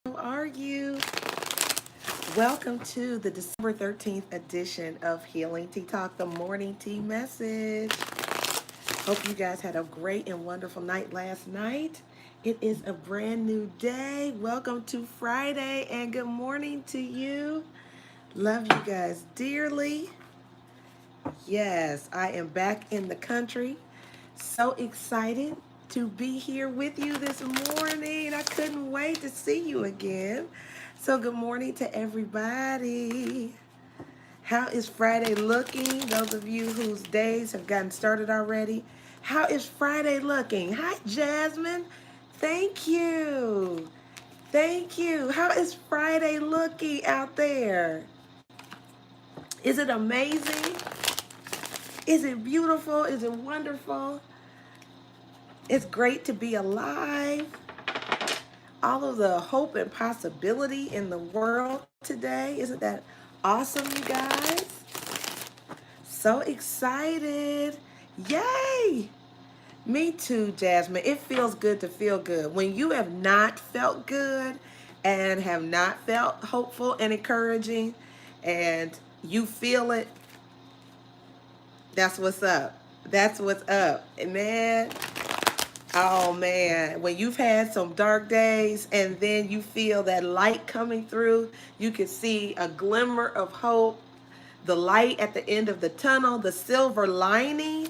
How are you? Welcome to the December 13th edition of Healing Tea Talk, the morning tea message. Hope you guys had a great and wonderful night last night. It is a brand new day. Welcome to Friday and good morning to you. Love you guys dearly. Yes, I am back in the country. So excited to be here with you this morning. I couldn't wait to see you again. So, good morning to everybody. How is Friday looking? Those of you whose days have gotten started already, how is Friday looking? Hi, Jasmine. Thank you. Thank you. How is Friday looking out there? Is it amazing? Is it beautiful? Is it wonderful? It's great to be alive. All of the hope and possibility in the world today. Isn't that awesome, you guys? So excited. Yay! Me too, Jasmine. It feels good to feel good. When you have not felt good and have not felt hopeful and encouraging and you feel it, that's what's up. That's what's up. And man, oh man, when you've had some dark days and then you feel that light coming through, you can see a glimmer of hope, the light at the end of the tunnel, the silver lining.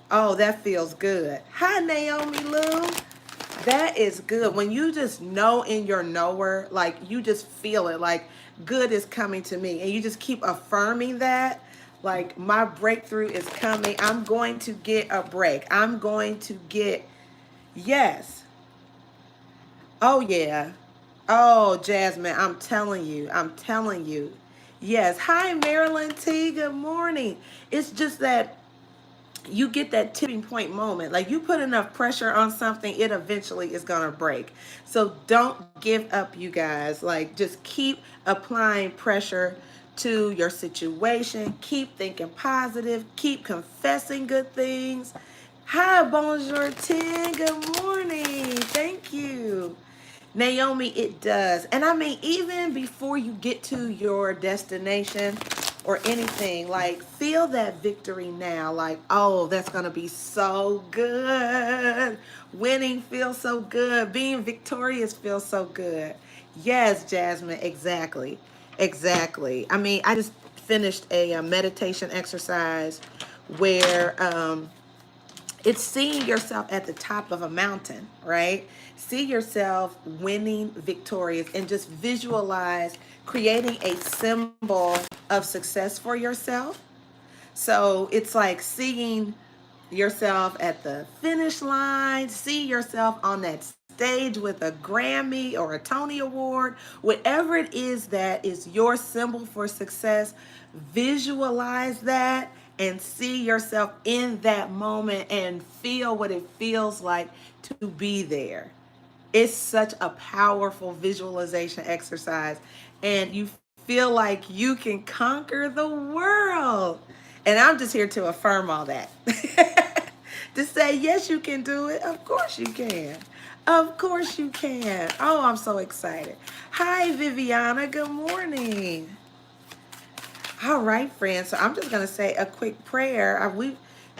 Oh, that feels good. Hi, Naomi Lou. That is good. When you just know in your knower, like you just feel it, like good is coming to me. And you just keep affirming that, like my breakthrough is coming. I'm going to get a break. I'm going to get, yes. Oh, yeah. Oh, Jasmine, I'm telling you. I'm telling you. Yes. Hi, Marilyn T. Good morning. It's just that you get that tipping point moment. Like you put enough pressure on something, it eventually is going to break. So don't give up, you guys. Like just keep applying pressure to your situation. Keep thinking positive. Keep confessing good things. Hi, bonjour, Tin. Good morning. Thank you. Naomi, it does. And I mean, even before you get to your destination or anything, like feel that victory now. Like, oh, that's going to be so good. Winning feels so good. Being victorious feels so good. Yes, Jasmine, exactly. Exactly. I mean, I just finished a meditation exercise where it's seeing yourself at the top of a mountain, right? See yourself winning, victorious, and just visualize creating a symbol of success for yourself. So it's like seeing yourself at the finish line, see yourself on that stage with a Grammy or a Tony Award, whatever it is that is your symbol for success, visualize that and see yourself in that moment and feel what it feels like to be there. It's such a powerful visualization exercise, and you feel like you can conquer the world. And I'm just here to affirm all that. To say, yes, you can do it. Of course you can. Of course you can. Oh, I'm so excited. Hi, Viviana. Good morning. All right, friends. So I'm just going to say a quick prayer. We've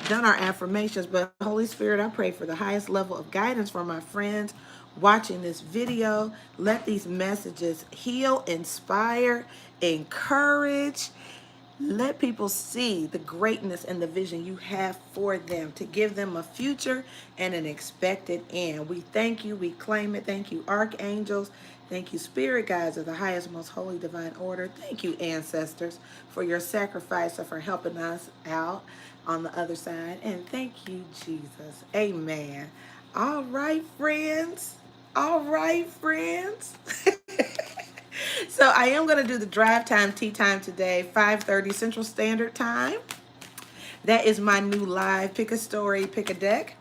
done our affirmations, but Holy Spirit, I pray for the highest level of guidance for my friends watching this video. Let these messages heal, inspire, encourage. Let people see the greatness and the vision you have for them to give them a future and an expected end. We thank you. We claim it. Thank you, archangels. Thank you, spirit guides of the highest, most holy divine order. Thank you, ancestors, for your sacrifice and for helping us out on the other side. And thank you, Jesus. Amen. All right, friends. All right, friends. So I am going to do the drive time tea time today, 5:30 Central Standard Time. That is my new live pick a story, pick a deck.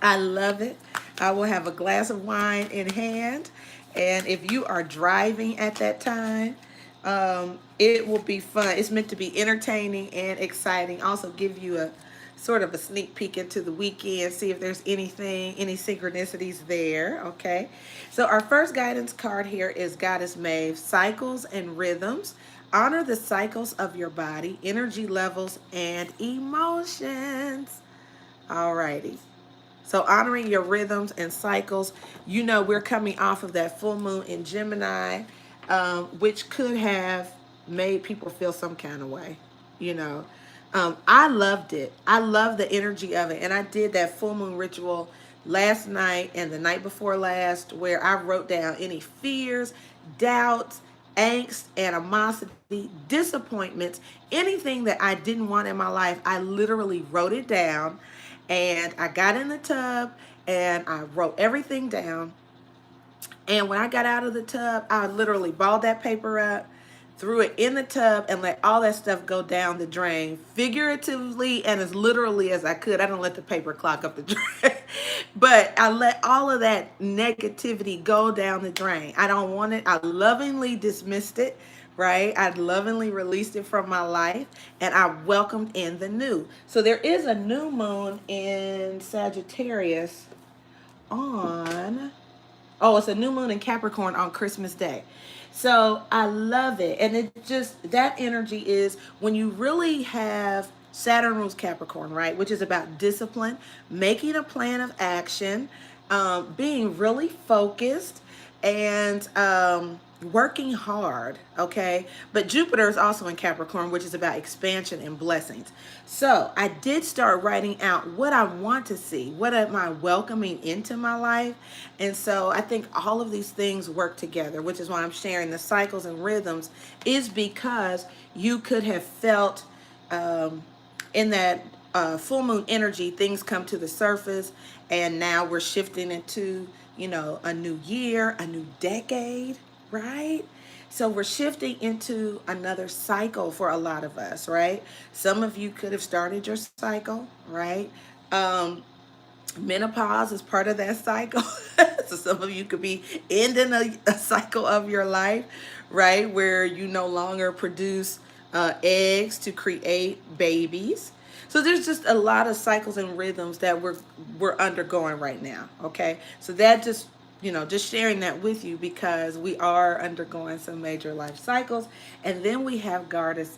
I love it. I will have a glass of wine in hand. And if you are driving at that time, it will be fun. It's meant to be entertaining and exciting. Also give you a sort of a sneak peek into the weekend, see if there's anything, any synchronicities there, okay? So our first guidance card here is Goddess Maeve, Cycles and Rhythms. Honor the cycles of your body, energy levels, and emotions. Alrighty. So honoring your rhythms and cycles, you know, we're coming off of that full moon in Gemini, which could have made people feel some kind of way, you know. I loved it. I love the energy of it. And I did that full moon ritual last night and the night before last, where I wrote down any fears, doubts, angst, animosity, disappointments, anything that I didn't want in my life. I literally wrote it down, and I got in the tub and I wrote everything down. And when I got out of the tub, I literally balled that paper up, threw it in the tub, and let all that stuff go down the drain, figuratively and as literally as I could. I don't let the paper clog up the drain, but I let all of that negativity go down the drain. I don't want it. I lovingly dismissed it, right? I lovingly released it from my life, and I welcomed in the new. So there is a new moon in Sagittarius on... Oh, it's a new moon in Capricorn on Christmas Day. So I love it. And it just, that energy is when you really have Saturn rules Capricorn, right? Which is about discipline, making a plan of action, being really focused, and working hard, okay? But Jupiter is also in Capricorn, which is about expansion and blessings. So I did start writing out what I want to see. What am I welcoming into my life? And so I think all of these things work together, which is why I'm sharing the cycles and rhythms, is because you could have felt in that full moon energy, things come to the surface, and now we're shifting into, you know, a new year, a new decade, right? So we're shifting into another cycle for a lot of us, right? Some of you could have started your cycle, right? Menopause is part of that cycle. So some of you could be ending a cycle of your life, right? Where you no longer produce eggs to create babies. So there's just a lot of cycles and rhythms that we're undergoing right now, okay? So that just, you know, just sharing that with you because we are undergoing some major life cycles. And then we have Goddess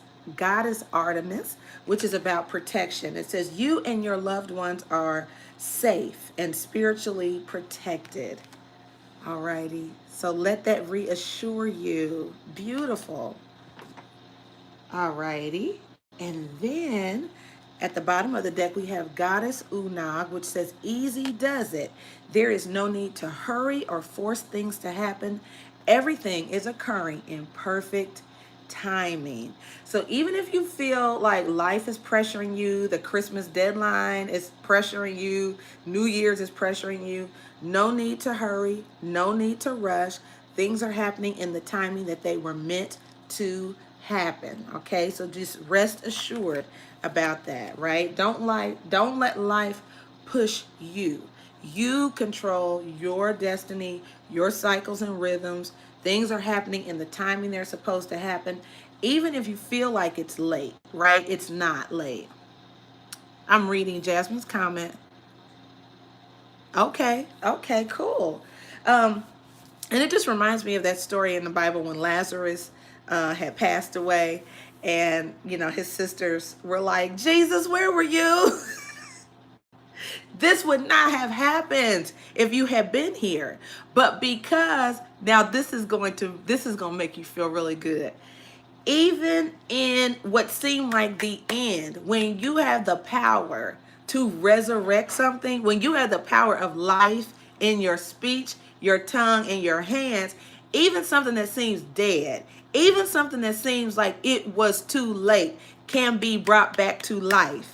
Artemis, which is about protection. It says you and your loved ones are safe and spiritually protected. Alrighty. So let that reassure you. Beautiful. Alrighty. And then at the bottom of the deck, we have Goddess Unag, which says, easy does it. There is no need to hurry or force things to happen. Everything is occurring in perfect timing. So even if you feel like life is pressuring you, the Christmas deadline is pressuring you, New Year's is pressuring you, no need to hurry, no need to rush. Things are happening in the timing that they were meant to happen. Okay, so just rest assured about that, right? Don't let life push you. You control your destiny, your cycles and rhythms. Things are happening in the timing they're supposed to happen. Even if you feel like it's late, right? It's not late. I'm reading Jasmine's comment. Okay, cool. And it just reminds me of that story in the Bible when Lazarus had passed away, and you know his sisters were like, Jesus, where were you? This would not have happened if you had been here. But because now this is going to make you feel really good. Even in what seemed like the end, when you have the power to resurrect something, when you have the power of life in your speech, your tongue, and your hands, even something that seems dead, even something that seems like it was too late, can be brought back to life.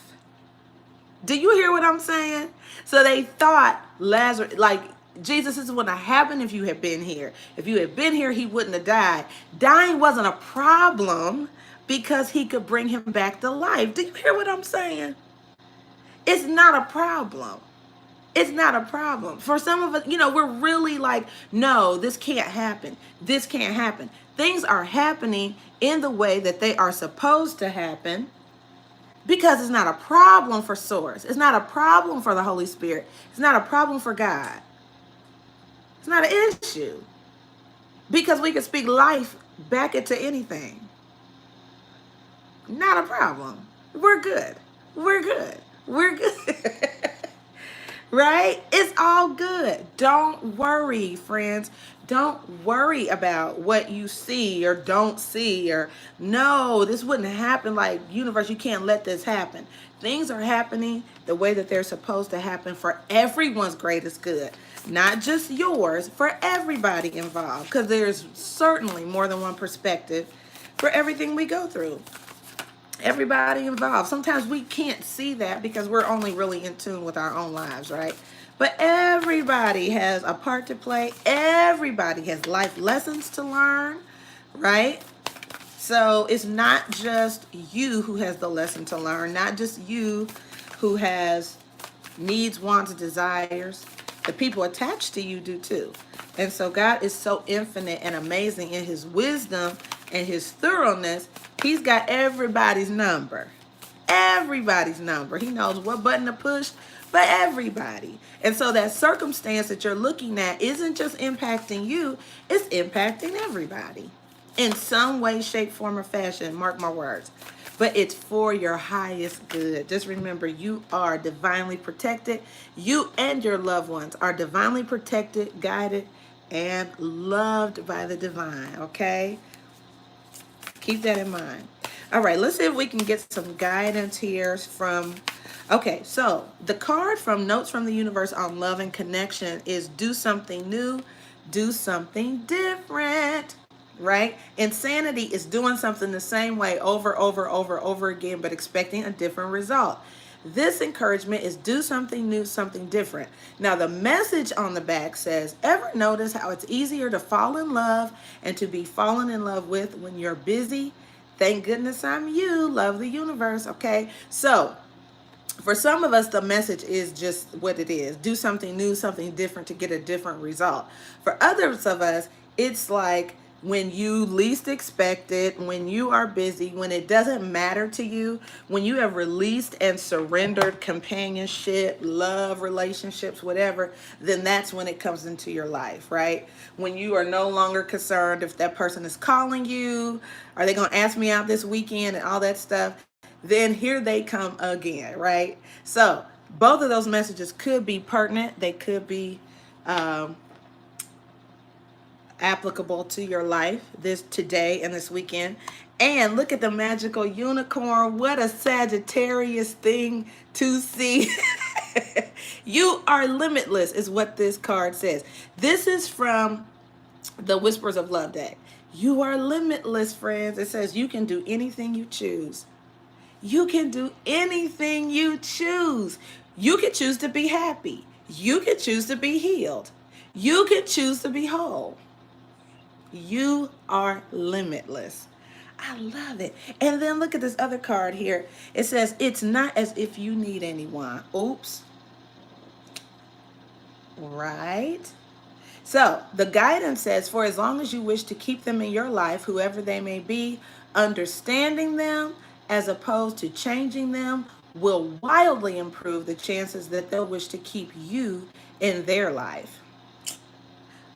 Do you hear what I'm saying? So they thought Lazarus, like, Jesus, this wouldn't have happened if you had been here. If you had been here, he wouldn't have died. Dying wasn't a problem because he could bring him back to life. Do you hear what I'm saying? It's not a problem. It's not a problem. For some of us, you know, we're really like, no, this can't happen. This can't happen. Things are happening in the way that they are supposed to happen. Because it's not a problem for Source. It's not a problem for the Holy Spirit. It's not a problem for God. It's not an issue. Because we can speak life back into anything. Not a problem. We're good. We're good. We're good. Right? It's all good. Don't worry, friends. Don't worry about what you see or don't see, or no, this wouldn't happen. Like, universe, you can't let this happen. Things are happening the way that they're supposed to happen for everyone's greatest good, not just yours, for everybody involved, because there's certainly more than one perspective for everything we go through. Everybody involved. Sometimes we can't see that because we're only really in tune with our own lives, right? But everybody has a part to play. Everybody has life lessons to learn, right? So it's not just you who has the lesson to learn, not just you who has needs, wants, desires. The people attached to you do too. And so God is so infinite and amazing in his wisdom and his thoroughness. He's got everybody's number. Everybody's number. He knows what button to push for everybody. And so that circumstance that you're looking at isn't just impacting you, it's impacting everybody in some way, shape, form, or fashion. Mark my words. But it's for your highest good. Just remember, you are divinely protected. You and your loved ones are divinely protected, guided, and loved by the divine, okay? Keep that in mind. All right, let's see if we can get some guidance here from... Okay, so the card from Notes from the Universe on Love and Connection is do something new, do something different, right? Insanity is doing something the same way over again, but expecting a different result. This encouragement is do something new, something different. Now, the message on the back says, ever notice how it's easier to fall in love and to be fallen in love with when you're busy? Thank goodness I'm you. Love the universe, okay? So, for some of us, the message is just what it is. Do something new, something different to get a different result. For others of us, it's like when you least expect it, when you are busy, when it doesn't matter to you, when you have released and surrendered companionship, love, relationships, whatever, then that's when it comes into your life, right? When you are no longer concerned if that person is calling you, are they going to ask me out this weekend and all that stuff, then here they come again, right? So both of those messages could be pertinent. They could be applicable to your life this today and this weekend. And look at the magical unicorn. What a Sagittarius thing to see. You are limitless is what this card says. This is from the Whispers of Love deck. You are limitless, friends. It says you can do anything you choose. You can do anything you choose. You can choose to be happy. You can choose to be healed. You can choose to be whole. You are limitless. I love it. And then look at this other card here. It says, it's not as if you need anyone. Oops. Right? So the guidance says, for as long as you wish to keep them in your life, whoever they may be, understanding them as opposed to changing them will wildly improve the chances that they'll wish to keep you in their life.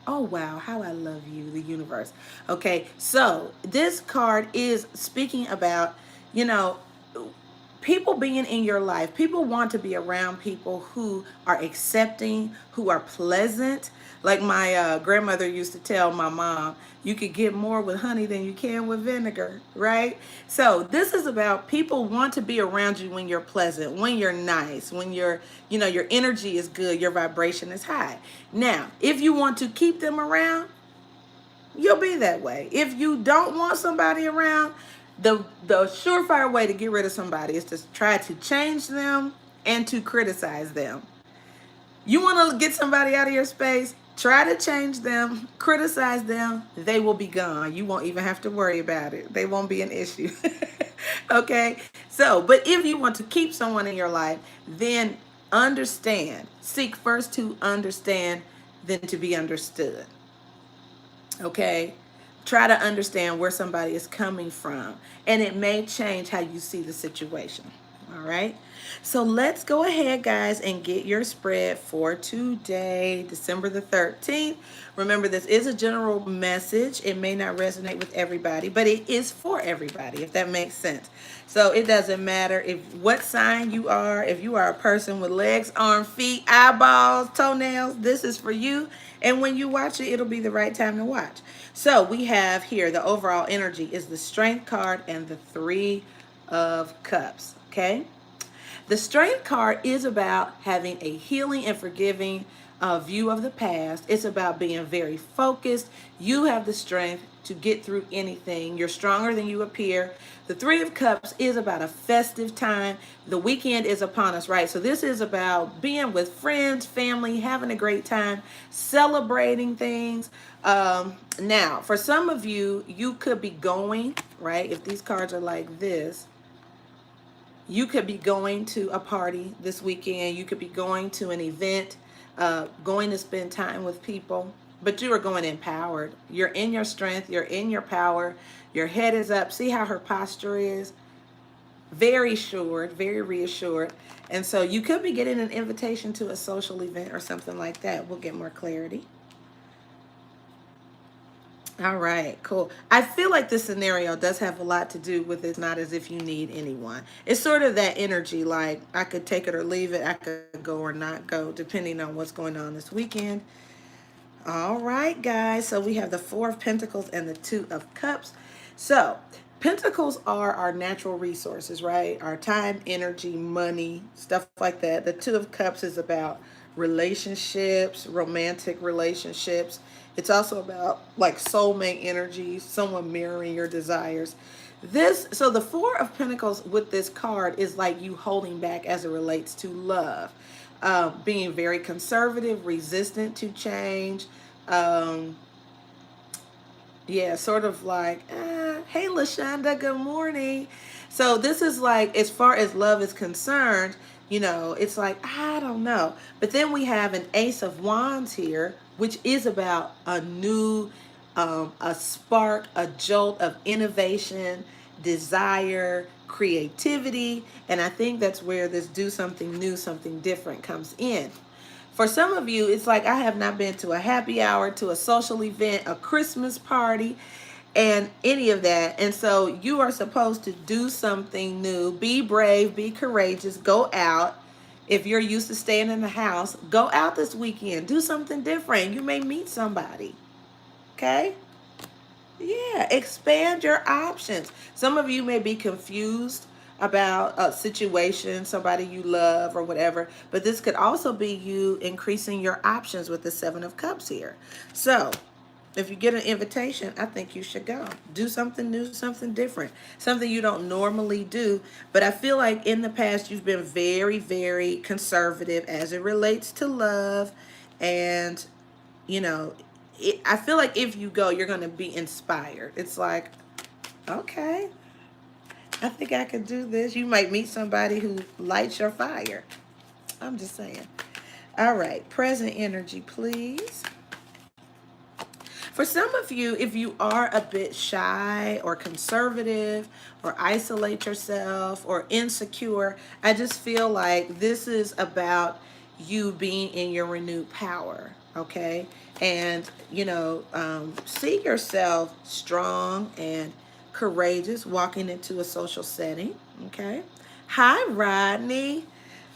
Oh, wow. How I love you, the universe. Okay, so this card is speaking about, people being in your life. People want to be around people who are accepting, who are pleasant. Like my grandmother used to tell my mom, you could get more with honey than you can with vinegar, right? So this is about people want to be around you when you're pleasant, when you're nice, when you're, your energy is good, your vibration is high. Now, if you want to keep them around, you'll be that way. If you don't want somebody around, the surefire way to get rid of somebody is to try to change them and to criticize them. You want to get somebody out of your space, try to change them, criticize them, they will be gone. You won't even have to worry about it. They won't be an issue. Okay? So, but if you want to keep someone in your life, then understand. Seek first to understand, then to be understood. Okay? Try to understand where somebody is coming from, and it may change how you see the situation. All right. So let's go ahead, guys, and get your spread for today, December the 13th. Remember, this is a general message. It may not resonate with everybody, but it is for everybody, if that makes sense. So it doesn't matter if what sign you are, if you are a person with legs, arms, feet, eyeballs, toenails, this is for you. And when you watch it, it'll be the right time to watch. So we have here the overall energy is the Strength card and the Three of Cups. Okay. The Strength card is about having a healing and forgiving view of the past. It's about being very focused. You have the strength to get through anything. You're stronger than you appear. The Three of Cups is about a festive time. The weekend is upon us, right? So this is about being with friends, family, having a great time, celebrating things. Now, for some of you, you could be going, right? If these cards are like this, you could be going to a party this weekend. You could be going to an event, going to spend time with people, but you are going empowered. You're in your strength. You're in your power. Your head is up. See how her posture is? Very assured, very reassured. And so you could be getting an invitation to a social event or something like that. We'll get more clarity. All right, cool. I feel like this scenario does have a lot to do with it's not as if you need anyone. It's sort of that energy, like I could take it or leave it. I could go or not go, depending on what's going on this weekend. All right, guys. So we have the Four of Pentacles and the Two of Cups. So Pentacles are our natural resources, right? Our time, energy, money, stuff like that. The Two of Cups is about relationships, romantic relationships. It's also about like soulmate energy, someone mirroring your desires. So the Four of Pentacles with this card is like you holding back as it relates to love. Being very conservative, resistant to change. Yeah, sort of like, hey, LaShonda, good morning. So this is like, as far as love is concerned, you know, it's like, I don't know. But then we have an Ace of Wands here, which is about a new, a spark, a jolt of innovation, desire, creativity. And I think that's where this do something new, something different comes in. For some of you, it's like I have not been to a happy hour, to a social event, a Christmas party, and any of that. And so you are supposed to do something new. Be brave, be courageous, go out. If you're used to staying in the house, go out this weekend. Do something different. You may meet somebody. Okay? Yeah, expand your options. Some of you may be confused about a situation, somebody you love or whatever, but this could also be you increasing your options with the Seven of Cups here. So if you get an invitation, I think you should go. Do something new, something different, something you don't normally do. But I feel like in the past, you've been very, very conservative as it relates to love. And, you know, I feel like if you go, you're going to be inspired. It's like, okay, I think I could do this. You might meet somebody who lights your fire. I'm just saying. All right, present energy, please. For some of you, if you are a bit shy or conservative or isolate yourself or insecure, I just feel like this is about you being in your renewed power, okay? And, you know, see yourself strong and courageous walking into a social setting, okay? Hi, Rodney.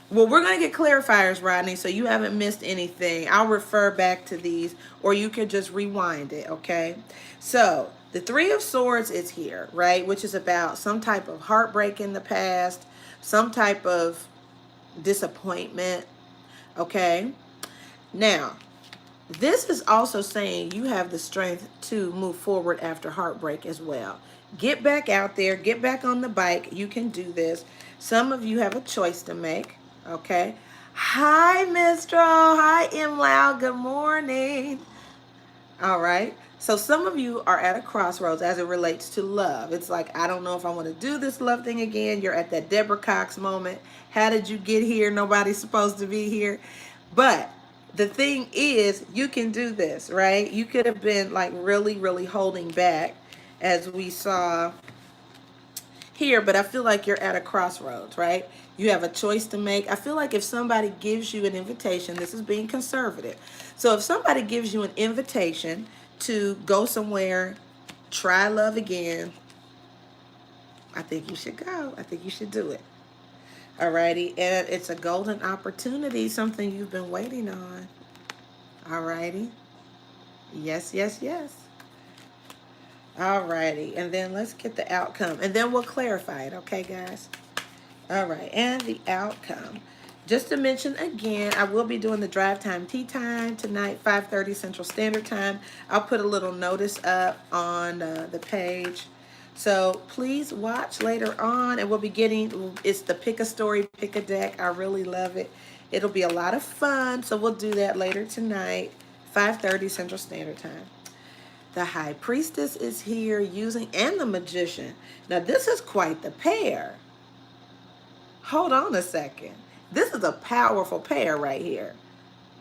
Well, we're going to get clarifiers, Rodney, so you haven't missed anything. I'll refer back to these, or you can just rewind it, okay? So the Three of Swords is here, right, which is about some type of heartbreak in the past, some type of disappointment, okay? Now, this is also saying you have the strength to move forward after heartbreak as well. Get back out there. Get back on the bike. You can do this. Some of you have a choice to make. Okay. Hi, Mistral. Hi, M. Loud. Good morning. All right. So some of you are at a crossroads as it relates to love. It's like, I don't know if I want to do this love thing again. You're at that Deborah Cox moment. How did you get here? Nobody's supposed to be here. But the thing is, you can do this, right? You could have been like really, really holding back, as we saw here, but I feel like you're at a crossroads, right? You have a choice to make. I feel like if somebody gives you an invitation, this is being conservative. So if somebody gives you an invitation to go somewhere, try love again, I think you should go. I think you should do it. Alrighty. And it's a golden opportunity, something you've been waiting on. Alrighty. Yes, yes, yes. Alrighty. And then let's get the outcome. And then we'll clarify it, okay, guys? Alright. And the outcome. Just to mention again, I will be doing the drive time tea time tonight, 5:30 Central Standard Time. I'll put a little notice up on the page. So please watch later on, and we'll be getting, it's the pick a story, pick a deck. I really love it. It'll be a lot of fun. So we'll do that later tonight, 5:30 Central Standard Time. The High Priestess is here using, and the Magician. Now this is quite the pair. Hold on a second. This is a powerful pair right here.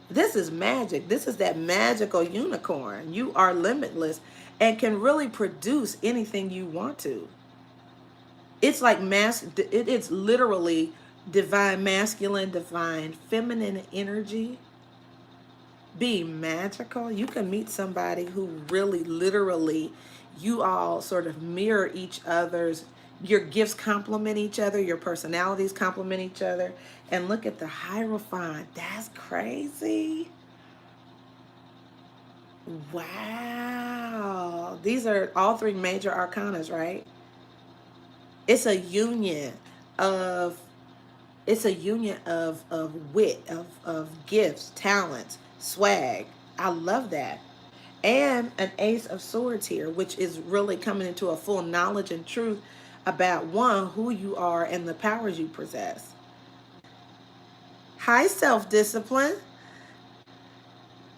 This is magic. This is that magical unicorn. You are limitless and can really produce anything you want to. It's like it's literally divine masculine, divine feminine energy. Be magical. You can meet somebody who really literally, you all sort of mirror each other's, your gifts complement each other, your personalities complement each other. And look at the Hierophant. That's crazy. Wow. These are all three major arcanas, right? It's a union of wit, of gifts, talents, swag. I love that. And an Ace of Swords here, which is really coming into a full knowledge and truth about, one, who you are and the powers you possess. High self-discipline.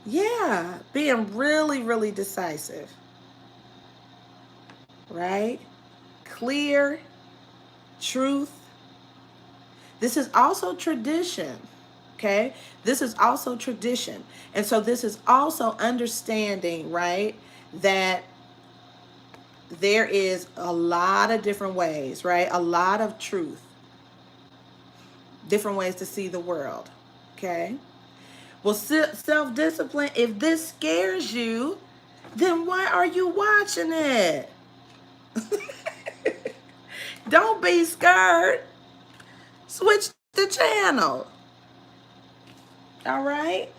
Yeah, being really, really decisive. Right? Clear, truth. This is also tradition. Okay? This is also tradition. And so this is also understanding, right, that there is a lot of different ways, right? A lot of truth. Different ways to see the world. Okay? Well, self-discipline, if this scares you, then why are you watching it? Don't be scared. Switch the channel. All right?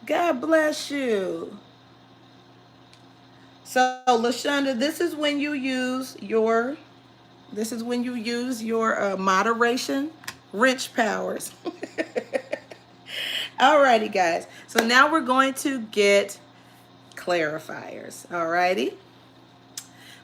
God bless you. So, LaShonda, this is when you use your moderation wrench powers. Alrighty, guys. So now we're going to get clarifiers. Alrighty.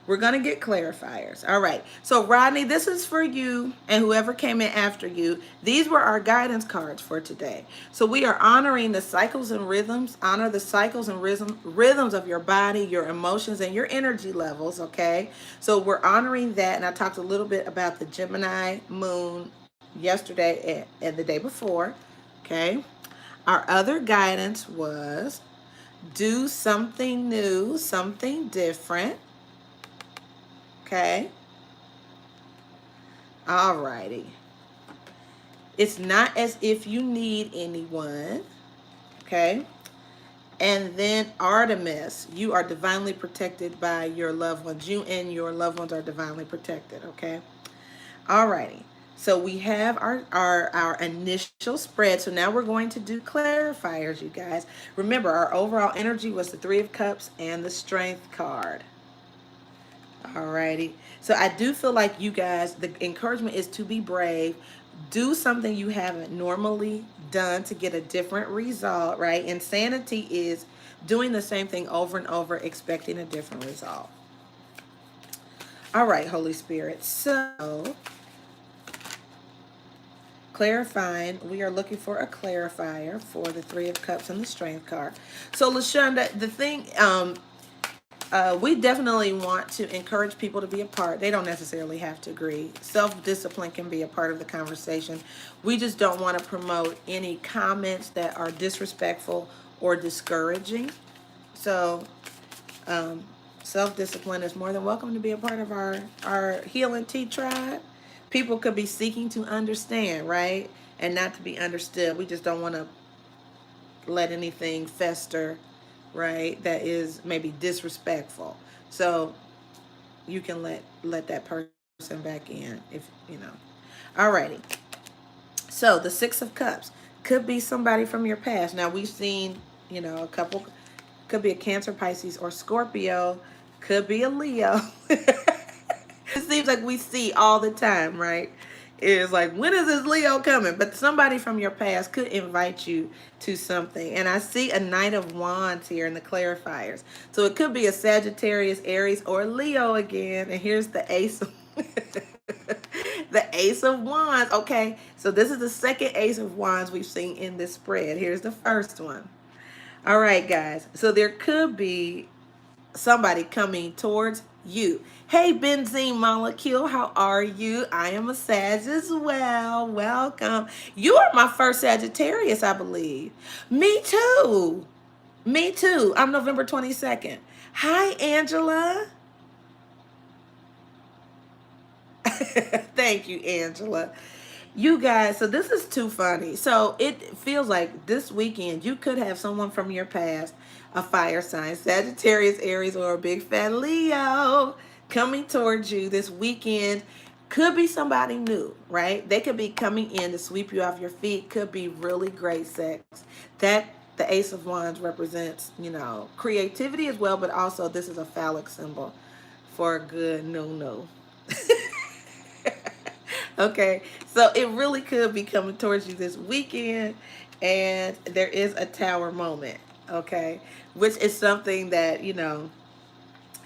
We're going to get clarifiers. All right. So, Rodney, this is for you and whoever came in after you. These were our guidance cards for today. So we are honoring the cycles and rhythms. Honor the cycles and rhythms of your body, your emotions, and your energy levels, okay? So we're honoring that. And I talked a little bit about the Gemini moon yesterday and the day before, okay? Our other guidance was do something new, something different. Okay. Alrighty. It's not as if you need anyone. Okay. And then Artemis, you are divinely protected by your loved ones. You and your loved ones are divinely protected. Okay. Alrighty. So we have our initial spread. So now we're going to do clarifiers, you guys. Remember, our overall energy was the Three of Cups and the Strength card. Alrighty. So I do feel like you guys, the encouragement is to be brave. Do something you haven't normally done to get a different result, right? Insanity is doing the same thing over and over, expecting a different result. All right, Holy Spirit. So, clarifying, we are looking for a clarifier for the Three of Cups and the Strength card. So, LaShonda, the thing, we definitely want to encourage people to be a part. They don't necessarily have to agree. Self-discipline can be a part of the conversation. We just don't want to promote any comments that are disrespectful or discouraging. So Self-discipline is more than welcome to be a part of our healing tea tribe. People could be seeking to understand, right? And not to be understood. We just don't want to let anything fester, right? That is maybe disrespectful. So you can let that person back in if you know. Alrighty. So the Six of Cups could be somebody from your past. Now we've seen, a couple, could be a Cancer, Pisces, or Scorpio, could be a Leo. It seems like we see all the time, right? It's like, when is this Leo coming? But somebody from your past could invite you to something. And I see a Knight of Wands here in the clarifiers. So it could be a Sagittarius, Aries, or Leo again. And here's the Ace of the Ace of Wands. Okay, so this is the second Ace of Wands we've seen in this spread. Here's the first one. All right, guys. So there could be somebody coming towards you. Hey, benzene molecule, how are you? I am a Sag as well. Welcome. You are my first Sagittarius, I believe. Me too. Me too. I'm November 22nd. Hi, Angela. Thank you, Angela. You guys, so this is too funny. So it feels like this weekend you could have someone from your past, a fire sign, Sagittarius, Aries, or a big fat Leo coming towards you this weekend. Could be somebody new, right? They could be coming in to sweep you off your feet. Could be really great sex. That the Ace of Wands represents, creativity as well, but also this is a phallic symbol for a good no. Okay, so it really could be coming towards you this weekend, and there is a tower moment, okay, which is something that,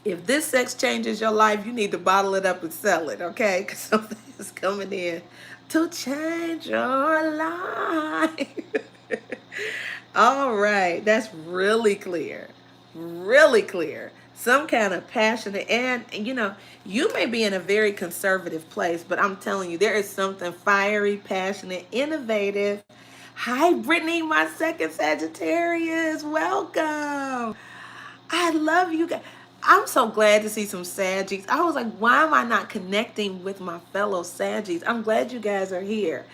if this sex changes your life, you need to bottle it up and sell it, okay, because something is coming in to change your life. All right, that's really clear, really clear. Some kind of passionate, and you may be in a very conservative place, but I'm telling you, there is something fiery, passionate, innovative. Hi, Brittany, my second Sagittarius. Welcome. I love you guys. I'm so glad to see some Saggies. I was like, why am I not connecting with my fellow Saggies? I'm glad you guys are here.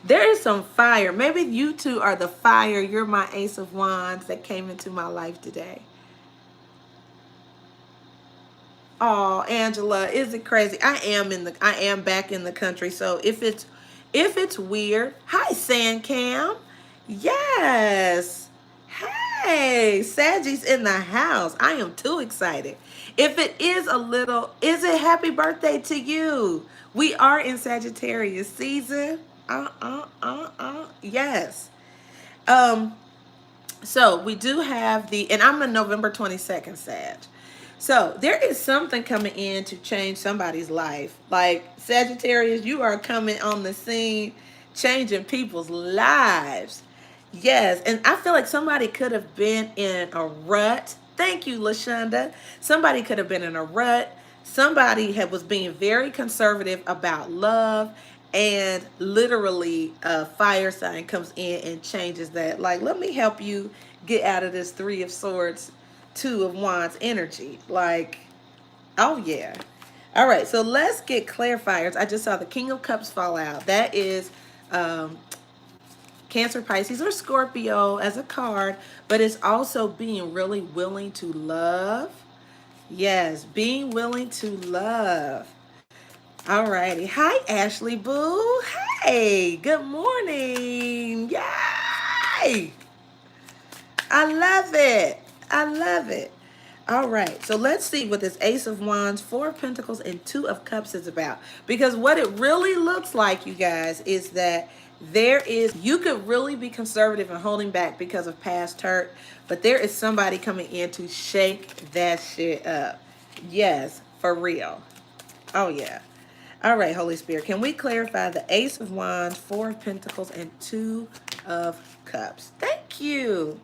There is some fire. Maybe you two are the fire. You're my Ace of Wands that came into my life today. Oh, Angela, is it crazy? I am back in the country. So if it's weird, hi Sand Cam. Yes. Hey, Saggie's in the house. I am too excited. If it is is it happy birthday to you? We are in Sagittarius season. Yes. Um, so we do have and I'm a November 22nd Sag. So there is something coming in to change somebody's life. Like Sagittarius, you are coming on the scene, changing people's lives. Yes, and I feel like somebody could have been in a rut. Thank you, LaShonda. Somebody could have been in a rut. Somebody was being very conservative about love, and literally a fire sign comes in and changes that. Like, let me help you get out of this Three of Swords, Two of Wands energy. Like, oh yeah. All right, so let's get clarifiers. I just saw the King of Cups fall out. That is Cancer, Pisces, or Scorpio as a card, but it's also being really willing to love. Yes, being willing to love. All righty. Hi, Ashley Boo. Hey, good morning. Yay! I love it. I love it. All right, so let's see what this Ace of Wands, Four of Pentacles, and Two of Cups is about. Because what it really looks like, you guys, is that you could really be conservative and holding back because of past hurt, but there is somebody coming in to shake that shit up. Yes, for real. Oh, yeah. All right, Holy Spirit, can we clarify the Ace of Wands, Four of Pentacles, and Two of Cups? Thank you.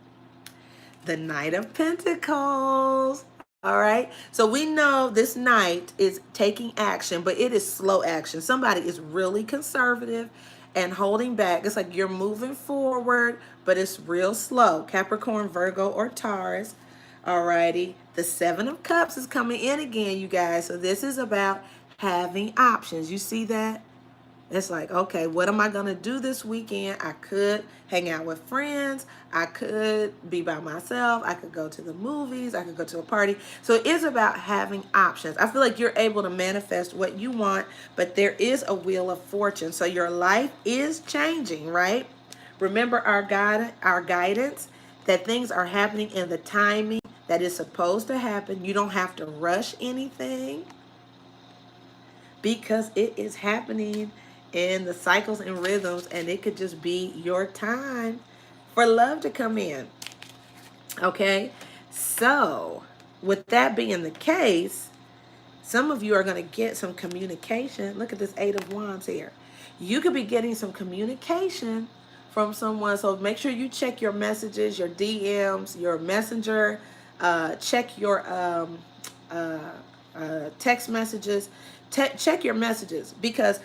The Knight of Pentacles. All right. So we know this knight is taking action, but it is slow action. Somebody is really conservative and holding back. It's like you're moving forward, but it's real slow. Capricorn, Virgo, or Taurus. Alrighty. The Seven of Cups is coming in again, you guys. So this is about having options. You see that? It's like, okay, what am I going to do this weekend? I could hang out with friends. I could be by myself. I could go to the movies. I could go to a party. So it is about having options. I feel like you're able to manifest what you want, but there is a wheel of fortune. So your life is changing, right? Remember our guidance, that things are happening in the timing that is supposed to happen. You don't have to rush anything because it is happening in the cycles and rhythms, and it could just be your time for love to come in. Okay? So, with that being the case, some of you are going to get some communication. Look at this Eight of Wands here. You could be getting some communication from someone. So make sure you check your messages, your DMs, your messenger. Check your text messages. Check your messages, because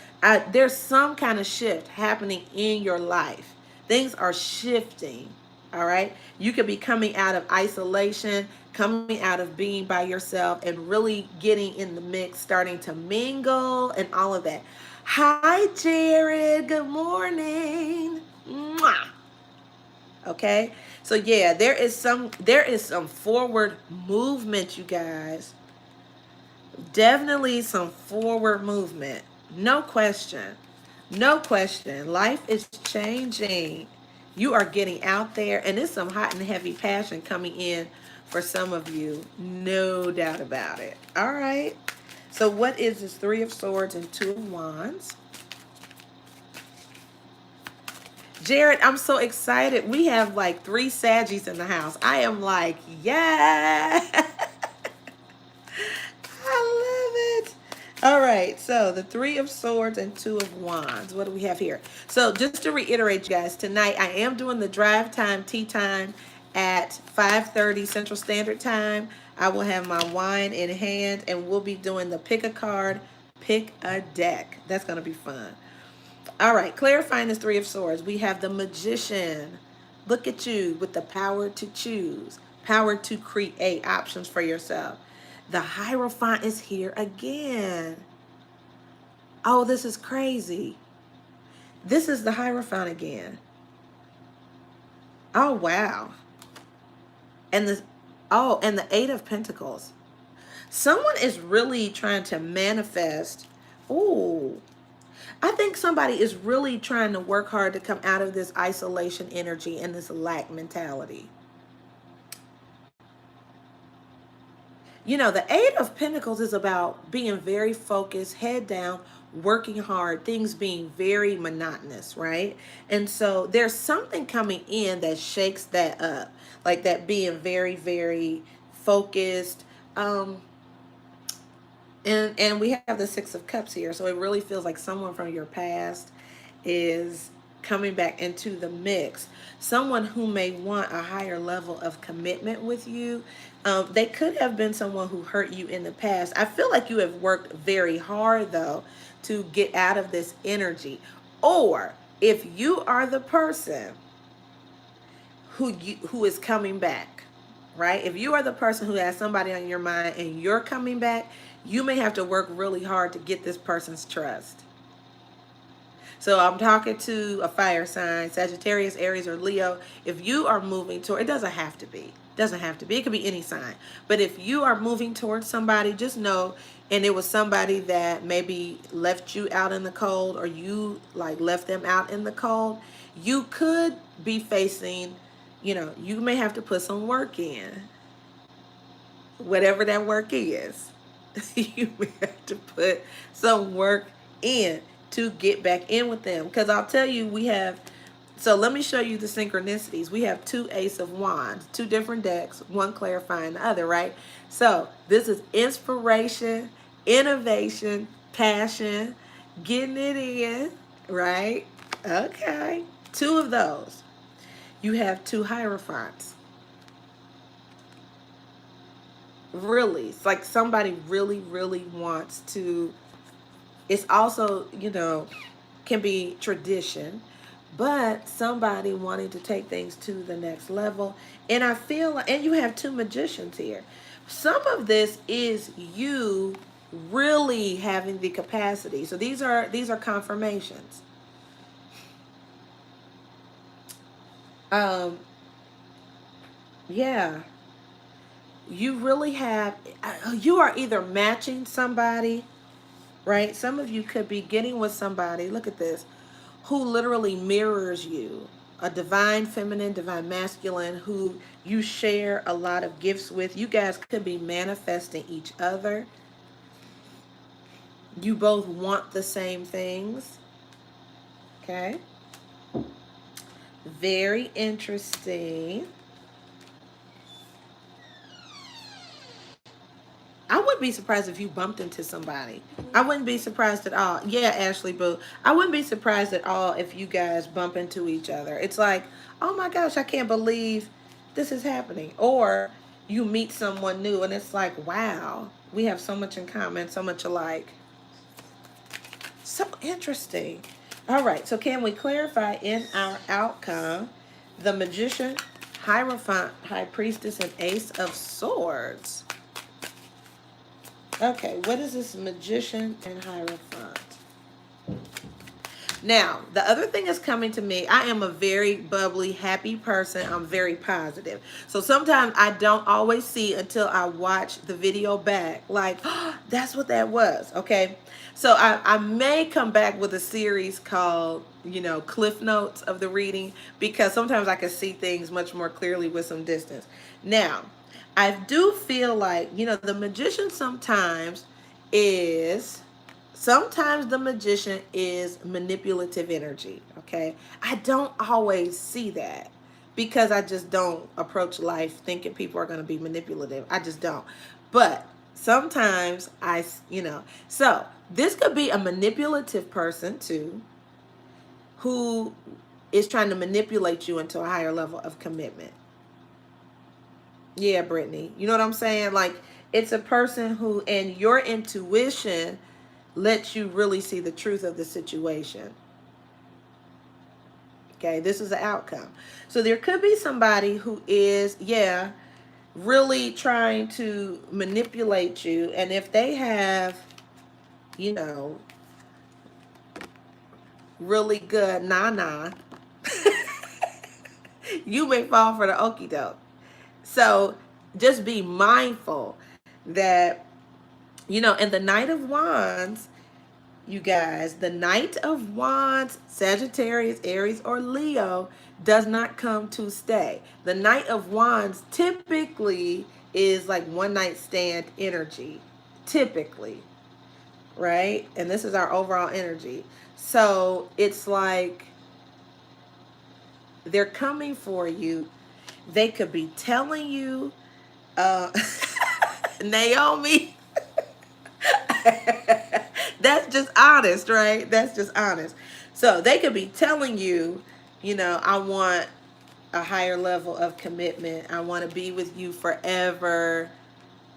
there's some kind of shift happening in your life. Things are shifting. All right. You could be coming out of isolation, coming out of being by yourself, and really getting in the mix, starting to mingle and all of that. Hi, Jared. Good morning. Mwah. Okay. So yeah, there is some forward movement, you guys. Definitely some forward movement. No question. No question. Life is changing. You are getting out there, and there's some hot and heavy passion coming in for some of you. No doubt about it. All right. So what is this Three of Swords and Two of Wands? Jared, I'm so excited. We have like 3 Saggies in the house. I am like, yeah. I love it. All right, so the Three of Swords and Two of Wands. What do we have here? So just to reiterate, you guys, tonight I am doing the drive time, tea time at 5:30 Central Standard Time. I will have my wine in hand, and we'll be doing the pick a card, pick a deck. That's going to be fun. All right, clarifying this Three of Swords. We have the Magician. Look at you with the power to choose, power to create options for yourself. The Hierophant is here again. Oh, this is crazy. This is the Hierophant again. Oh, wow. And the Eight of Pentacles. Someone is really trying to manifest. Ooh. I think somebody is really trying to work hard to come out of this isolation energy and this lack mentality. You know, the Eight of Pentacles is about being very focused, head down, working hard, things being very monotonous, right? And so there's something coming in that shakes that up, like that being very, very focused. And we have the Six of Cups here, so it really feels like someone from your past is coming back into the mix. Someone who may want a higher level of commitment with you. They could have been someone who hurt you in the past. I feel like you have worked very hard, though, to get out of this energy. Or if you are the person who is coming back, right? If you are the person who has somebody on your mind and you're coming back, you may have to work really hard to get this person's trust. So I'm talking to a fire sign, Sagittarius, Aries, or Leo. If you are moving toward, it doesn't have to be. Doesn't have to be. It could be any sign. But if you are moving towards somebody, just know, and it was somebody that maybe left you out in the cold, or you like left them out in the cold, you could be facing, you know, you may have to put some work in. Whatever that work is, you may have to put some work in to get back in with them. Because I'll tell you, we have, so let me show you the synchronicities. We have 2 Ace of Wands, 2 different decks, one clarifying the other, right? So this is inspiration, innovation, passion, getting it in, right? Okay. 2 of those. You have 2 Hierophants. Really, it's like somebody really, really wants to. It's also, you know, can be tradition, but somebody wanting to take things to the next level. And I feel like, and you have two magicians here. Some of this is you really having the capacity. So these are confirmations. Um, yeah, you really have, you are either matching somebody, right? Some of you could be getting with somebody, look at this, who literally mirrors you. A divine feminine, divine masculine, who you share a lot of gifts with. You guys could be manifesting each other. You both want the same things. Okay. Very interesting. I wouldn't be surprised if you bumped into somebody. I wouldn't be surprised at all. Yeah, Ashley Boo. I wouldn't be surprised at all if you guys bump into each other. It's like, oh my gosh, I can't believe this is happening. Or you meet someone new and it's like, wow, we have so much in common, so much alike. So interesting. All right, so can we clarify in our outcome the Magician, Hierophant, High Priestess, and Ace of Swords? Okay, what is this Magician and Hierophant? Now, the other thing that's coming to me, I am a very bubbly, happy person. I'm very positive. So sometimes I don't always see until I watch the video back, like, oh, that's what that was, okay? So I may come back with a series called, you know, Cliff Notes of the reading, because sometimes I can see things much more clearly with some distance. Now, I do feel like, you know, the Magician sometimes the Magician is manipulative energy, okay? I don't always see that because I just don't approach life thinking people are going to be manipulative. I just don't. But sometimes so this could be a manipulative person too, who is trying to manipulate you into a higher level of commitment. Yeah, Brittany. You know what I'm saying? Like, it's a person who, and your intuition lets you really see the truth of the situation. Okay, this is the outcome. So there could be somebody who is, really trying to manipulate you. And if they have, you know, really good na-na, you may fall for the okie doke. So just be mindful that, you know, and the Knight of Wands, you guys, the Knight of Wands, Sagittarius, Aries, or Leo, does not come to stay. The Knight of Wands typically is like one night stand energy, typically, right? And this is our overall energy. So it's like they're coming for you. They could be telling you, Naomi, that's just honest, right? That's just honest. So they could be telling you, you know, I want a higher level of commitment. I want to be with you forever,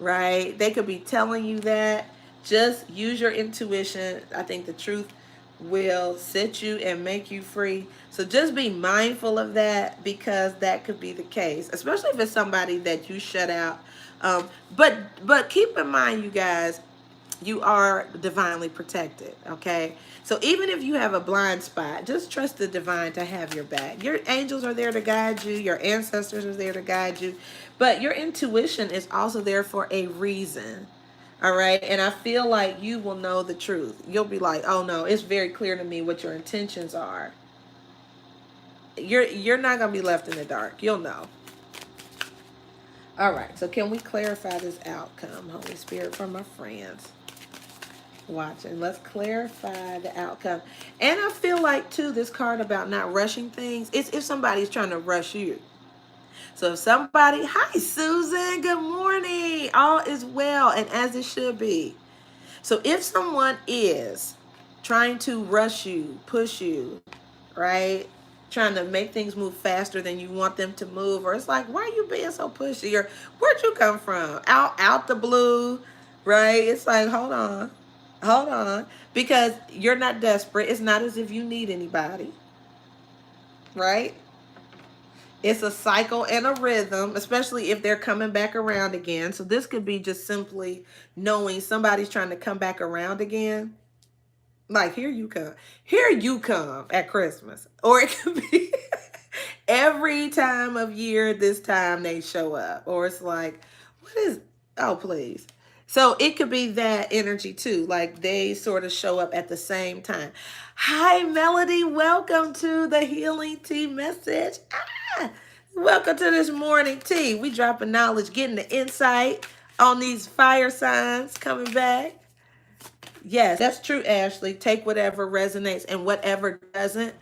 right? They could be telling you that. Just use your intuition. I think the truth will set you and make you free. So just be mindful of that, because that could be the case, especially if it's somebody that you shut out. But keep in mind, you guys, you are divinely protected, okay? So even if you have a blind spot, just trust the divine to have your back. Your angels are there to guide you. Your ancestors are there to guide you. But your intuition is also there for a reason, all right? And I feel like you will know the truth. You'll be like, oh no, it's very clear to me what your intentions are. You're not going to be left in the dark. You'll know. All right, so can we clarify this outcome, Holy Spirit, for my friends watching? Let's clarify the outcome. And I feel like too, this card about not rushing things, it's if somebody's trying to rush you. So if somebody, hi Susan, good morning, all is well and as it should be. So if someone is trying to rush you, push you, right, trying to make things move faster than you want them to move, or it's like, why are you being so pushy, or where'd you come from, out the blue, right? It's like, hold on, because you're not desperate. It's not as if you need anybody. right? It's a cycle and a rhythm, especially if they're coming back around again. So this could be just simply knowing somebody's trying to come back around again. Like, here you come at Christmas. Or it could be every time of year, this time they show up. Or it's like, what is, oh, please. So it could be that energy too. Like they sort of show up at the same time. Hi, Melody. Welcome to the Healing Tea message. Welcome to this morning tea. We dropping knowledge, getting the insight on these fire signs coming back. Yes, that's true, Ashley. Take whatever resonates and whatever doesn't,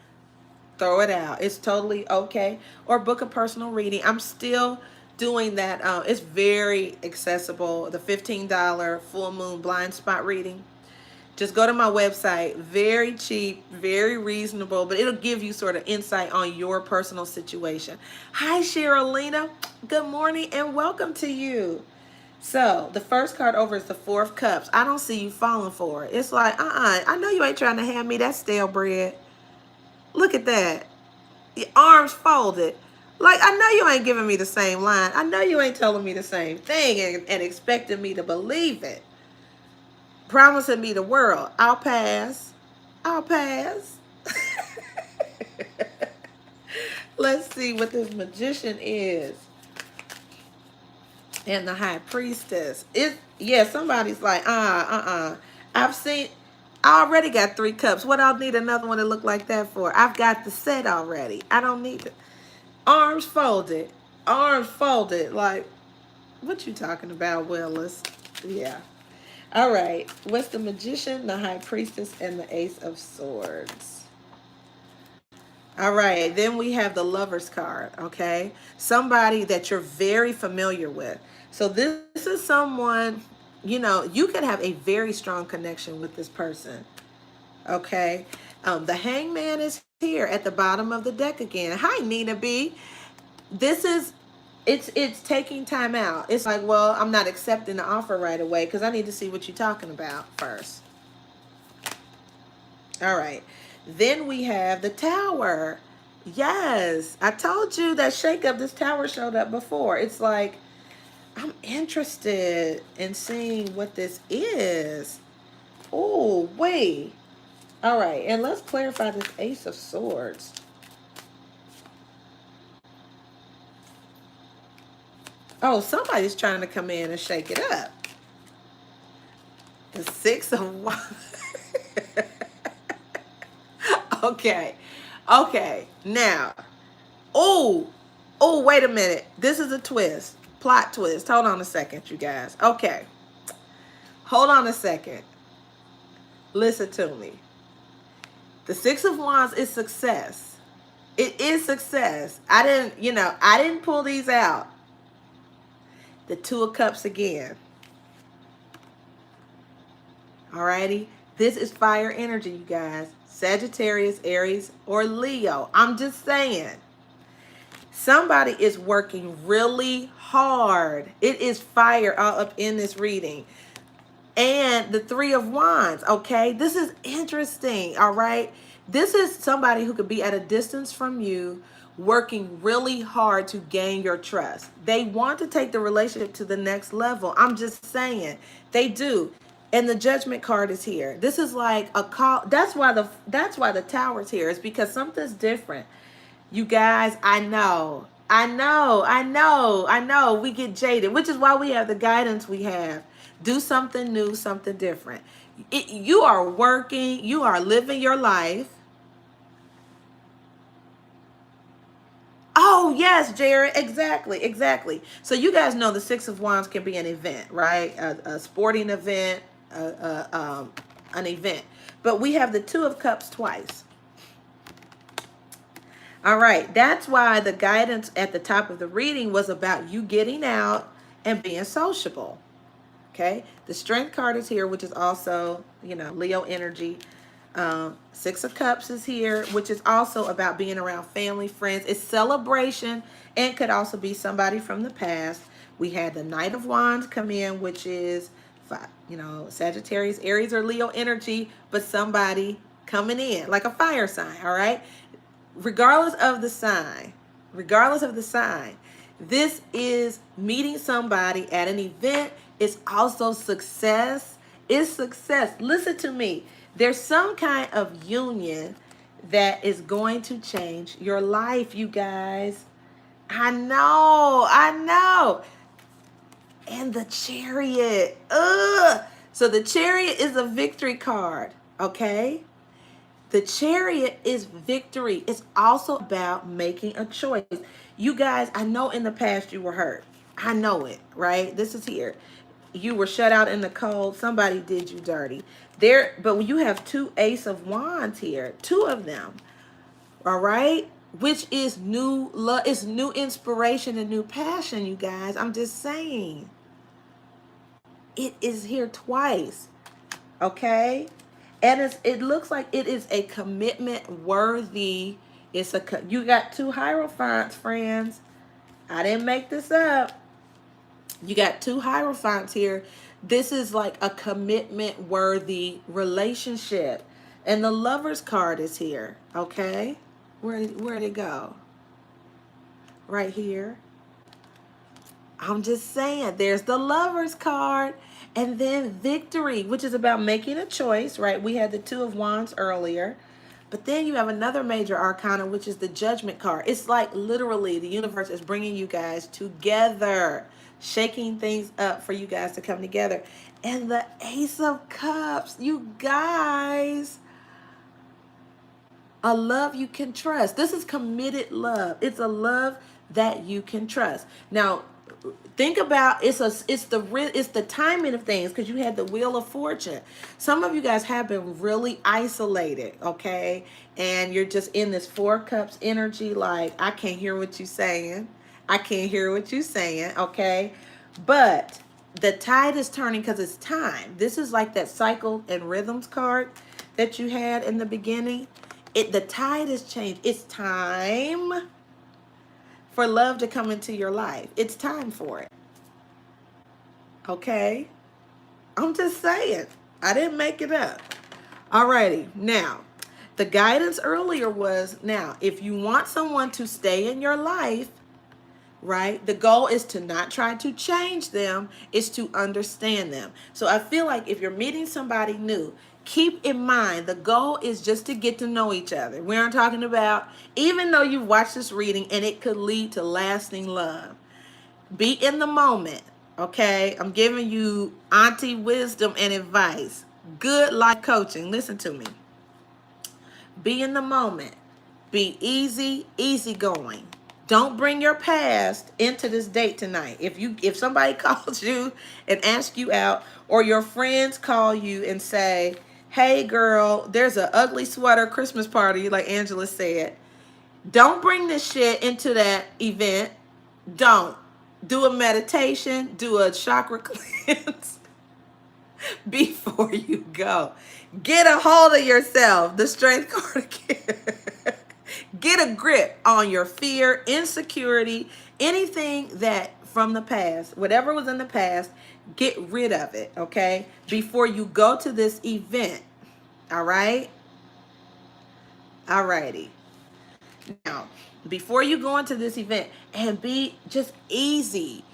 throw it out. It's totally okay. Or book a personal reading. I'm still doing that. It's very accessible. The $15 full moon blind spot reading. Just go to my website. Very cheap, very reasonable, but it'll give you sort of insight on your personal situation. Hi, Cherylina. Good morning and welcome to you. So the first card over is the Four of Cups. I don't see you falling for it. It's like, I know you ain't trying to hand me that stale bread. Look at that. Your arms folded. Like, I know you ain't giving me the same line. I know you ain't telling me the same thing and expecting me to believe it. Promising me the world. I'll pass. I'll pass. Let's see what this Magician is. And the High Priestess. Yeah, somebody's like, I've seen, I already got 3 cups. What I'll need another one to look like that for? I've got the set already. I don't need it. Arms folded. Arms folded. Like, what you talking about, Willis? Yeah. All right. What's the Magician, the High Priestess, and the Ace of Swords? All right. Then we have the Lover's card, okay? Somebody that you're very familiar with. So this is someone, you know, you could have a very strong connection with this person, okay? The Hangman is here at the bottom of the deck again. Hi, Nina B. This is, it's taking time out. It's like, well, I'm not accepting the offer right away because I need to see what you're talking about first. All right. Then we have the Tower. Yes, I told you that shakeup, this Tower showed up before. It's like, I'm interested in seeing what this is. Oh, wait. All right, and let's clarify this Ace of Swords. Oh, somebody's trying to come in and shake it up. The Six of Wands. Okay. Okay. Now. Oh, wait a minute. This is a twist. Plot twist. Hold on a second, you guys. Okay. Hold on a second. Listen to me. The Six of Wands is success. It is success. I didn't pull these out. The Two of Cups again. Alrighty. This is fire energy, you guys. Sagittarius, Aries, or Leo. I'm just saying. Somebody is working really hard. It is fire all up in this reading. And the Three of Wands, okay? This is interesting, all right? This is somebody who could be at a distance from you, working really hard to gain your trust. They want to take the relationship to the next level. I'm just saying. They do. And the Judgment card is here. This is like a call. That's why the Tower's here. It's because something's different. You guys, I know. We get jaded, which is why we have the guidance we have. Do something new, something different. You are working. You are living your life. Oh, yes, Jared. Exactly. So you guys know the Six of Wands can be an event, right? A sporting event, an event. But we have the Two of Cups twice. All right. That's why the guidance at the top of the reading was about you getting out and being sociable. Okay. The Strength card is here, which is also, Leo energy. Six of Cups is here, which is also about being around family, friends. It's celebration and could also be somebody from the past. We had the Knight of Wands come in, which is, Sagittarius, Aries, or Leo energy, but somebody coming in like a fire sign. All right. regardless of the sign, regardless of the sign, this is meeting somebody at an event. It's also success. It's success. Listen to me. There's some kind of union that is going to change your life, you guys. I know. I know. And the Chariot. Ugh. So the Chariot is a victory card, okay? The Chariot is victory. It's also about making a choice. You guys, I know in the past you were hurt. I know it, right? This is here. You were shut out in the cold. Somebody did you dirty. There, but when you have two Ace of Wands here, two of them, all right? Which is new love, it's new inspiration and new passion, you guys. I'm just saying. It is here twice, okay? And it looks like it is a commitment worthy. You got two Hierophants, friends. I didn't make this up. You got two Hierophants here. This is like a commitment worthy relationship. And the Lover's card is here, okay? Where'd it go? Right here. I'm just saying, there's the Lover's card. And then victory, which is about making a choice, right? We had the Two of Wands earlier. But then you have another major arcana, which is the Judgment card. It's like literally the universe is bringing you guys together, shaking things up for you guys to come together. And the Ace of Cups, you guys. A love you can trust. This is committed love. It's a love that you can trust. Now, think about it's the timing of things, because you had the Wheel of Fortune. Some of you guys have been really isolated, okay? And you're just in this Four Cups energy, like, I can't hear what you're saying. I can't hear what you're saying, okay? But the tide is turning because it's time. This is like that cycle and rhythms card that you had in the beginning. The tide has changed. It's time for love to come into your life. It's time for it. Okay? I'm just saying. I didn't make it up. Alrighty. Now, the guidance earlier was, now, if you want someone to stay in your life, right, the goal is to not try to change them, is to understand them. So I feel like if you're meeting somebody new, keep in mind the goal is just to get to know each other. We aren't talking about, even though you've watched this reading and it could lead to lasting love, be in the moment, okay? I'm giving you auntie wisdom and advice, good life coaching. Listen to me. Be in the moment. Be easygoing. Don't bring your past into this date tonight. If somebody calls you and asks you out, or your friends call you and say, hey girl, there's an ugly sweater Christmas party, like Angela said, don't bring this shit into that event. Don't. Do a meditation, do a chakra cleanse before you go. Get a hold of yourself. The Strength card again. Get a grip on your fear, insecurity, anything that from the past, whatever was in the past, get rid of it, okay? Before you go to this event, all right? All righty. Now, before you go into this event, and be just easy.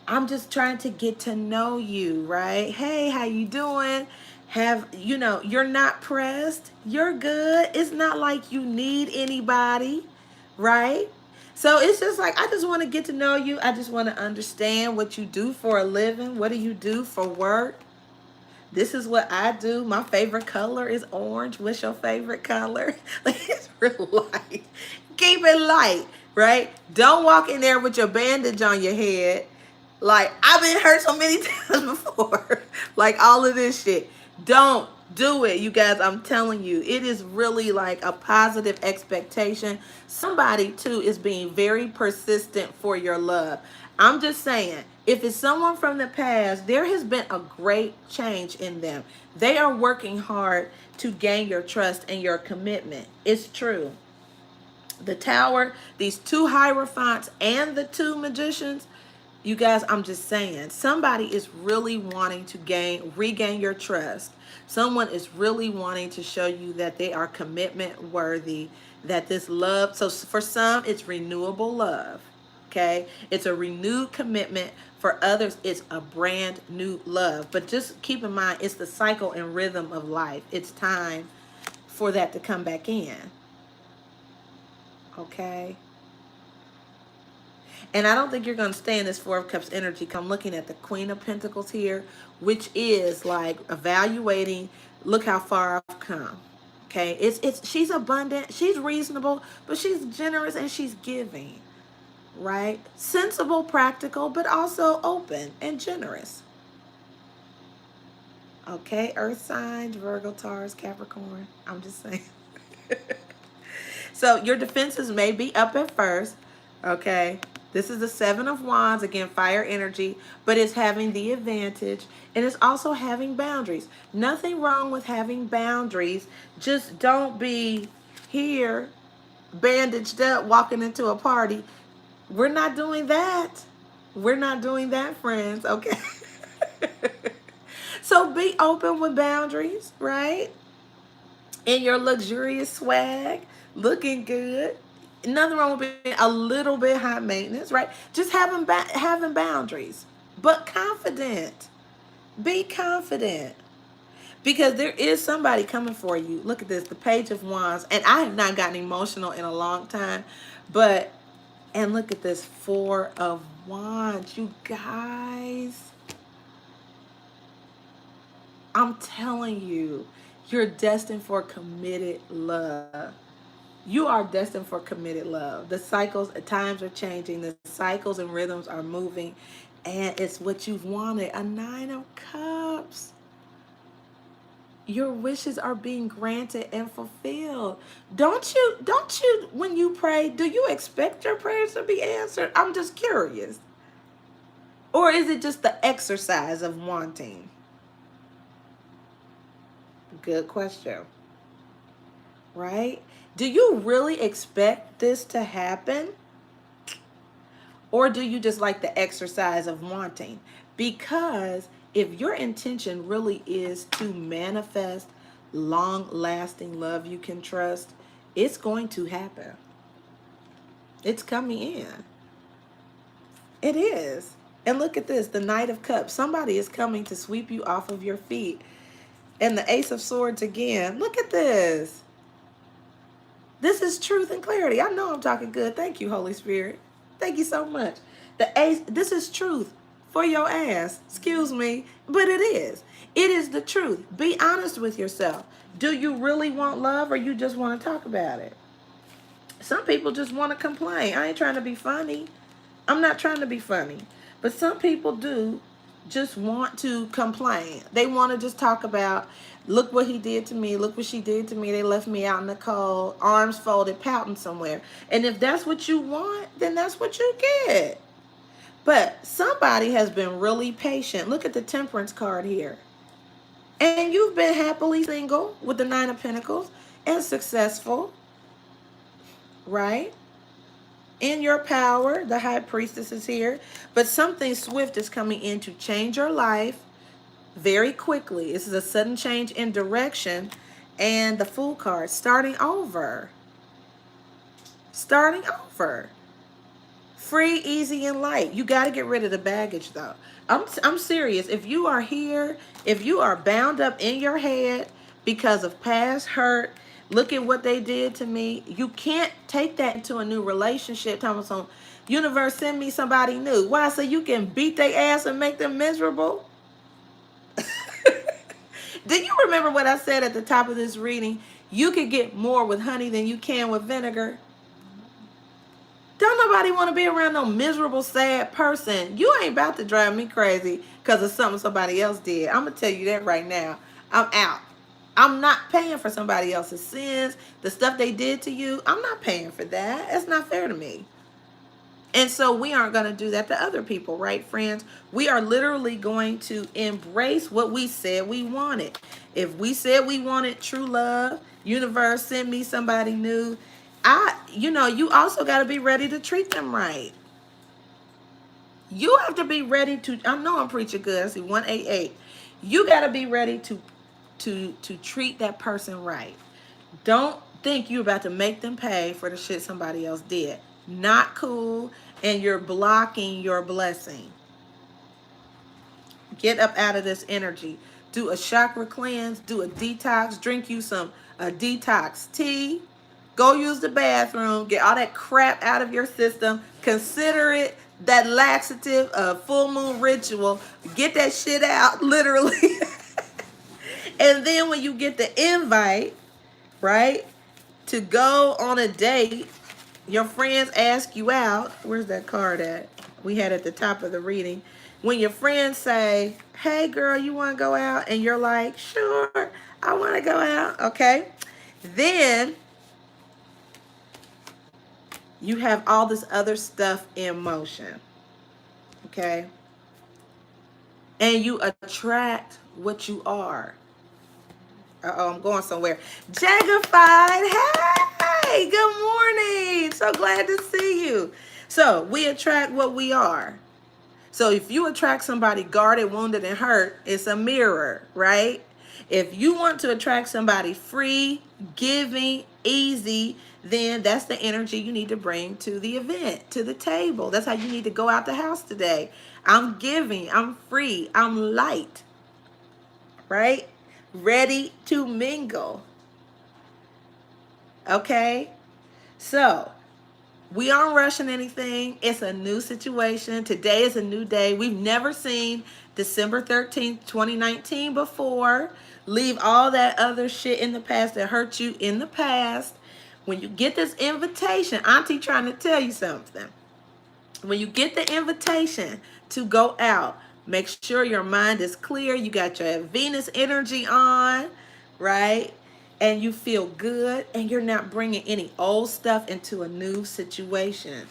I'm just trying to get to know you, right? Hey, how you doing? You're not pressed. You're good. It's not like you need anybody, right? So it's just like, I just want to get to know you. I just want to understand what you do for a living. What do you do for work? This is what I do. My favorite color is orange. What's your favorite color? Like, it's real light. Keep it light, right? Don't walk in there with your bandage on your head. Like, I've been hurt so many times before. Like, all of this shit. Don't do it, you guys. I'm telling you, it is really like a positive expectation. Somebody, too, is being very persistent for your love. I'm just saying, if it's someone from the past, there has been a great change in them. They are working hard to gain your trust and your commitment. It's true. The Tower, these two Hierophants, and the two Magicians, you guys, I'm just saying, somebody is really wanting to regain your trust. Someone is really wanting to show you that they are commitment worthy. that this love, so for some, it's renewable love. Okay, it's a renewed commitment. For others, it's a brand new love. But just keep in mind, it's the cycle and rhythm of life. It's time for that to come back in. Okay. And I don't think you're going to stay in this Four of Cups energy. I'm looking at the Queen of Pentacles here, which is like evaluating, look how far I've come. Okay, she's abundant, she's reasonable, but she's generous and she's giving, right? Sensible, practical, but also open and generous. Okay, earth signs, Virgo, Taurus, Capricorn. I'm just saying. So your defenses may be up at first, okay? This is the Seven of Wands, again, fire energy, but it's having the advantage, and it's also having boundaries. Nothing wrong with having boundaries. Just don't be here, bandaged up, walking into a party. We're not doing that. We're not doing that, friends, okay? So be open with boundaries, right? In your luxurious swag, looking good. Nothing wrong with being a little bit high maintenance, right? Just having boundaries, but confident. Be confident, because there is somebody coming for you. Look at this, the Page of Wands, and I have not gotten emotional in a long time, but and look at this, Four of Wands, you guys. I'm telling you, you're destined for committed love. You are destined for committed love. The cycles, times are changing. The cycles and rhythms are moving. And it's what you've wanted. A Nine of Cups. Your wishes are being granted and fulfilled. Don't you, when you pray, do you expect your prayers to be answered? I'm just curious. Or is it just the exercise of wanting? Good question. Right? Do you really expect this to happen? Or do you just like the exercise of wanting? Because if your intention really is to manifest long-lasting love you can trust, it's going to happen. It's coming in. It is. And look at this, the Knight of Cups. Somebody is coming to sweep you off of your feet. And the Ace of Swords again. Look at this. This is truth and clarity. I know I'm talking good. Thank you, Holy Spirit. Thank you so much. The Ace, this is truth for your ass. Excuse me, but it is. It is the truth. Be honest with yourself. Do you really want love, or you just want to talk about it? Some people just want to complain. I ain't trying to be funny. I'm not trying to be funny. But some people do just want to complain. They want to just talk about, look what he did to me, look what she did to me, they left me out in the cold, arms folded, pouting somewhere. And if that's what you want, then that's what you get. But somebody has been really patient. Look at the Temperance card here. And you've been happily single with the Nine of Pentacles and successful, right? In your power, the High Priestess is here. But something swift is coming in to change your life very quickly. This is a sudden change in direction. And the Fool card, starting over. Starting over. Free, easy, and light. You got to get rid of the baggage, though. I'm serious. If you are here, if you are bound up in your head because of past hurt, look at what they did to me, you can't take that into a new relationship. Thomas, on universe, send me somebody new. Why? So you can beat their ass and make them miserable? Do you remember what I said at the top of this reading? You could get more with honey than you can with vinegar. Don't nobody want to be around no miserable, sad person. You ain't about to drive me crazy because of something somebody else did. I'm going to tell you that right now. I'm out. I'm not paying for somebody else's sins. The stuff they did to you, I'm not paying for that. That's not fair to me. And so we aren't going to do that to other people, right, friends? We are literally going to embrace what we said we wanted. If we said we wanted true love, universe, send me somebody new. You also got to be ready to treat them right. You have to be ready to, I know I'm preaching good. I see 188. You got to be ready to treat that person right. Don't think you're about to make them pay for the shit somebody else did. Not cool, and you're blocking your blessing. Get up out of this energy. Do a chakra cleanse, do a detox, drink you some detox tea. Go use the bathroom, get all that crap out of your system. Consider it that laxative full moon ritual. Get that shit out, literally. And then when you get the invite, right, to go on a date, your friends ask you out. Where's that card at? We had at the top of the reading. When your friends say, hey girl, you want to go out? And you're like, sure, I want to go out. Okay. Then you have all this other stuff in motion. Okay. And you attract what you are. Uh-oh, I'm going somewhere. Jaggified, hey, good morning. So glad to see you. So we attract what we are. So if you attract somebody guarded, wounded, and hurt, it's a mirror, right? If you want to attract somebody free, giving, easy, then that's the energy you need to bring to the event, to the table. That's how you need to go out the house today. I'm giving, I'm free, I'm light, right? Ready to mingle. Okay? So, we aren't rushing anything. It's a new situation. Today is a new day. We've never seen December 13th, 2019 before. Leave all that other shit in the past that hurt you in the past. When you get this invitation, Auntie trying to tell you something. When you get the invitation to go out, make sure your mind is clear. You got your Venus energy on, right? And you feel good, and you're not bringing any old stuff into a new situation.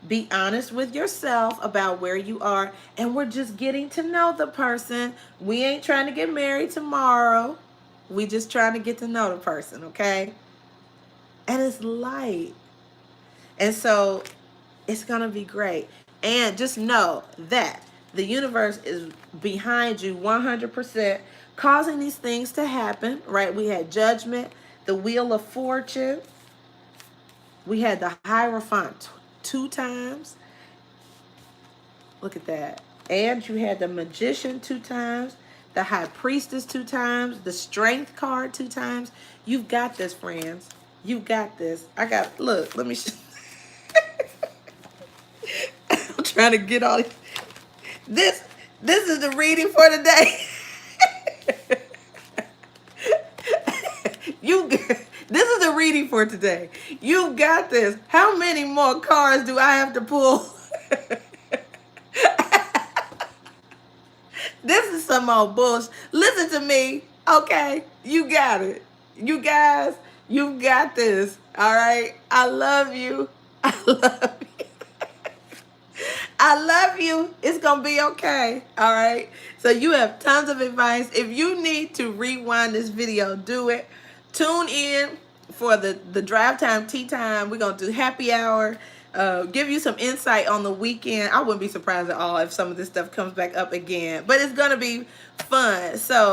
Be honest with yourself about where you are, and we're just getting to know the person. We ain't trying to get married tomorrow. We just trying to get to know the person, okay? And it's light. And so it's going to be great. And just know that the universe is behind you 100%, causing these things to happen, right? We had Judgment, the Wheel of Fortune. We had the Hierophant 2 times. Look at that. And you had the Magician 2 times, the High Priestess 2 times, the Strength card 2 times. You've got this, friends. You got this. Look, let me show. I'm trying to get all this. This is the reading for today. This is the reading for today. You got this. How many more cards do I have to pull? This is some old bullshit. Listen to me. Okay, you got it. You guys, you got this. All right. I love you. I love you. I love you. It's going to be okay. All right. So you have tons of advice. If you need to rewind this video, do it. Tune in for the drive time, tea time. We're going to do happy hour. Give you some insight on the weekend. I wouldn't be surprised at all if some of this stuff comes back up again. But it's going to be fun. So